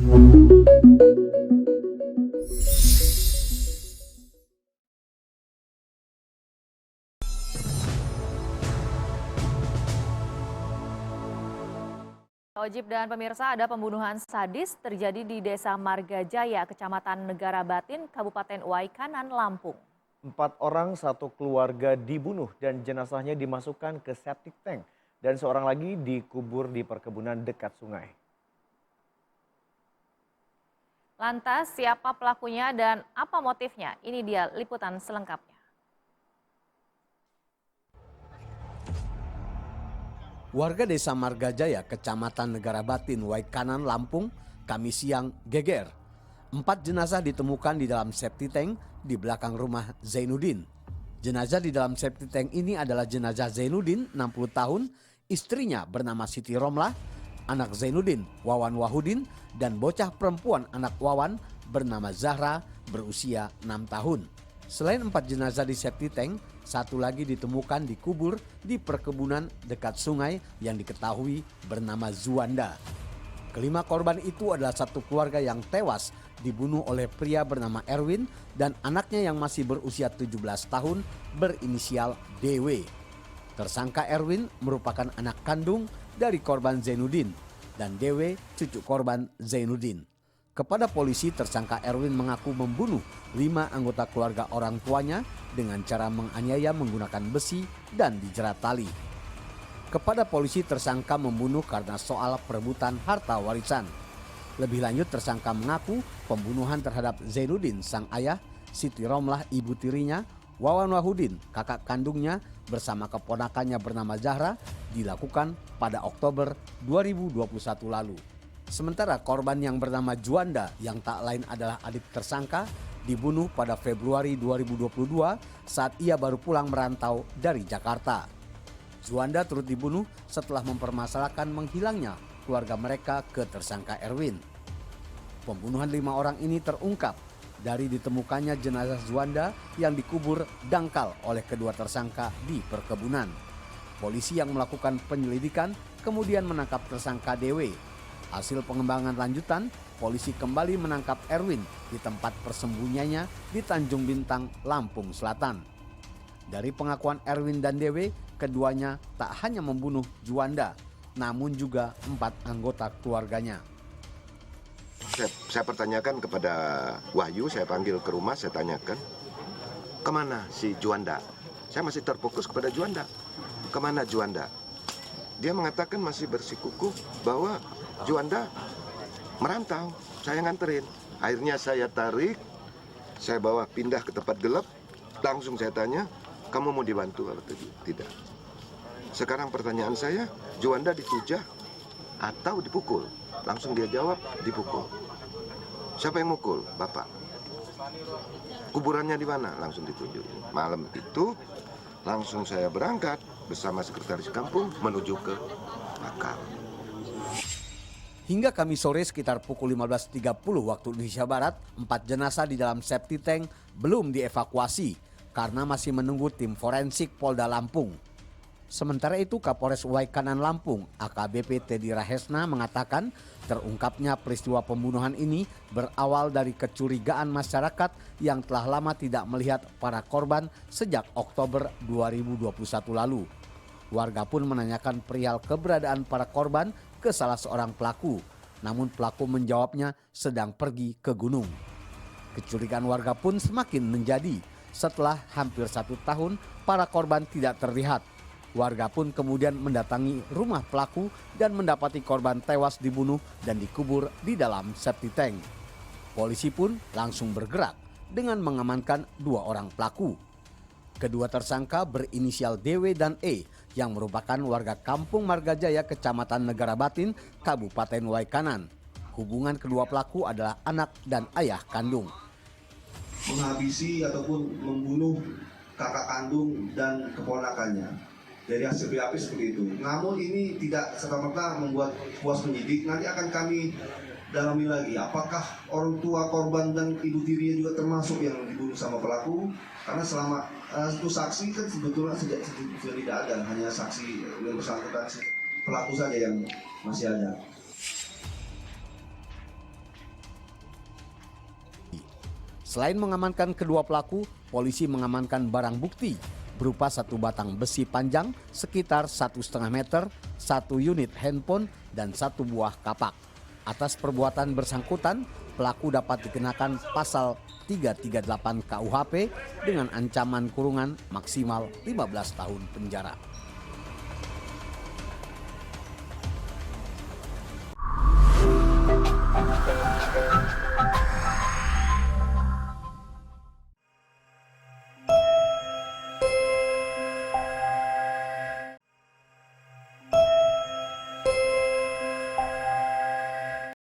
Ojib dan pemirsa, ada pembunuhan sadis terjadi di Desa Margajaya, Kecamatan Negara Batin, Kabupaten Waikanan, Lampung. 4 orang satu keluarga dibunuh dan jenazahnya dimasukkan ke septic tank. Dan seorang lagi dikubur di perkebunan dekat sungai. Lantas siapa pelakunya dan apa motifnya? Ini dia liputan selengkapnya. Warga Desa Margajaya, Kecamatan Negara Batin, Waikanan, Lampung, Kamis siang geger. 4 jenazah ditemukan di dalam septic tank di belakang rumah Zainuddin. Jenazah di dalam septic tank ini adalah jenazah Zainuddin, 60 tahun, istrinya bernama Siti Romlah, anak Zainuddin, Wawan Wahudin, dan bocah perempuan anak Wawan bernama Zahra, berusia 6 tahun. Selain 4 jenazah di septic tank, 1 lagi ditemukan dikubur di perkebunan dekat sungai yang diketahui bernama Zuanda. Kelima korban itu adalah satu keluarga yang tewas dibunuh oleh pria bernama Erwin dan anaknya yang masih berusia 17 tahun berinisial DW. Tersangka Erwin merupakan anak kandung dari korban Zainuddin dan DW cucu korban Zainuddin. Kepada polisi, tersangka Erwin mengaku membunuh 5 anggota keluarga orang tuanya dengan cara menganiaya menggunakan besi dan dijerat tali. Kepada polisi, tersangka membunuh karena soal perebutan harta warisan. Lebih lanjut, tersangka mengaku pembunuhan terhadap Zainuddin, sang ayah, Siti Romlah, ibu tirinya, Wawan Wahudin, kakak kandungnya, bersama keponakannya bernama Zahra, dilakukan pada Oktober 2021 lalu. Sementara korban yang bernama Juanda, yang tak lain adalah adik tersangka, dibunuh pada Februari 2022 saat ia baru pulang merantau dari Jakarta. Juanda turut dibunuh setelah mempermasalahkan menghilangnya keluarga mereka ke tersangka Erwin. Pembunuhan 5 orang ini terungkap dari ditemukannya jenazah Juanda yang dikubur dangkal oleh kedua tersangka di perkebunan. Polisi yang melakukan penyelidikan kemudian menangkap tersangka DW. Hasil pengembangan lanjutan, polisi kembali menangkap Erwin di tempat persembunyiannya di Tanjung Bintang, Lampung Selatan. Dari pengakuan Erwin dan DW, keduanya tak hanya membunuh Juanda, namun juga 4 anggota keluarganya. Saya pertanyakan kepada Wahyu, saya panggil ke rumah, saya tanyakan, kemana si Juanda? Saya masih terfokus kepada Juanda. Kemana Juanda? Dia mengatakan masih bersikukuh bahwa Juanda merantau, saya nganterin. Akhirnya saya tarik, saya bawa pindah ke tempat gelap. Langsung saya tanya, kamu mau dibantu atau tidak? Sekarang pertanyaan saya, Juanda ditujah atau dipukul? Langsung dia jawab, dipukul. Siapa yang mukul? Bapak. Kuburannya di mana? Langsung ditunjuk. Malam itu langsung saya berangkat bersama sekretaris kampung menuju ke makam. Hingga Kamis sore sekitar pukul 15.30 waktu Indonesia Barat, 4 jenazah di dalam septic tank belum dievakuasi karena masih menunggu tim forensik Polda Lampung. Sementara itu, Kapolres Waikanan Lampung, AKBP Teddy Rahesna mengatakan terungkapnya peristiwa pembunuhan ini berawal dari kecurigaan masyarakat yang telah lama tidak melihat para korban sejak Oktober 2021 lalu. Warga pun menanyakan perihal keberadaan para korban ke salah seorang pelaku, namun pelaku menjawabnya sedang pergi ke gunung. Kecurigaan warga pun semakin menjadi setelah hampir 1 tahun para korban tidak terlihat. Warga pun kemudian mendatangi rumah pelaku dan mendapati korban tewas dibunuh dan dikubur di dalam septic tank. Polisi pun langsung bergerak dengan mengamankan 2 orang pelaku. Kedua tersangka berinisial DW dan E yang merupakan warga Kampung Margajaya, Kecamatan Negara Batin, Kabupaten Waikanan. Hubungan kedua pelaku adalah anak dan ayah kandung. Menghabisi ataupun membunuh kakak kandung dan keponakannya. Dari hasil BAP seperti itu. Namun ini tidak serta-merta membuat puas penyidik. Nanti akan kami dalami lagi. Apakah orang tua korban dan ibu tirinya juga termasuk yang dibunuh sama pelaku? Karena selama itu saksi kan sebetulnya sudah tidak ada, hanya saksi yang bersangkutan pelaku saja yang masih ada. Selain mengamankan kedua pelaku, polisi mengamankan barang bukti berupa 1 batang besi panjang sekitar 1,5 meter, 1 unit handphone, dan 1 buah kapak. Atas perbuatan bersangkutan, pelaku dapat dikenakan pasal 338 KUHP dengan ancaman kurungan maksimal 15 tahun penjara.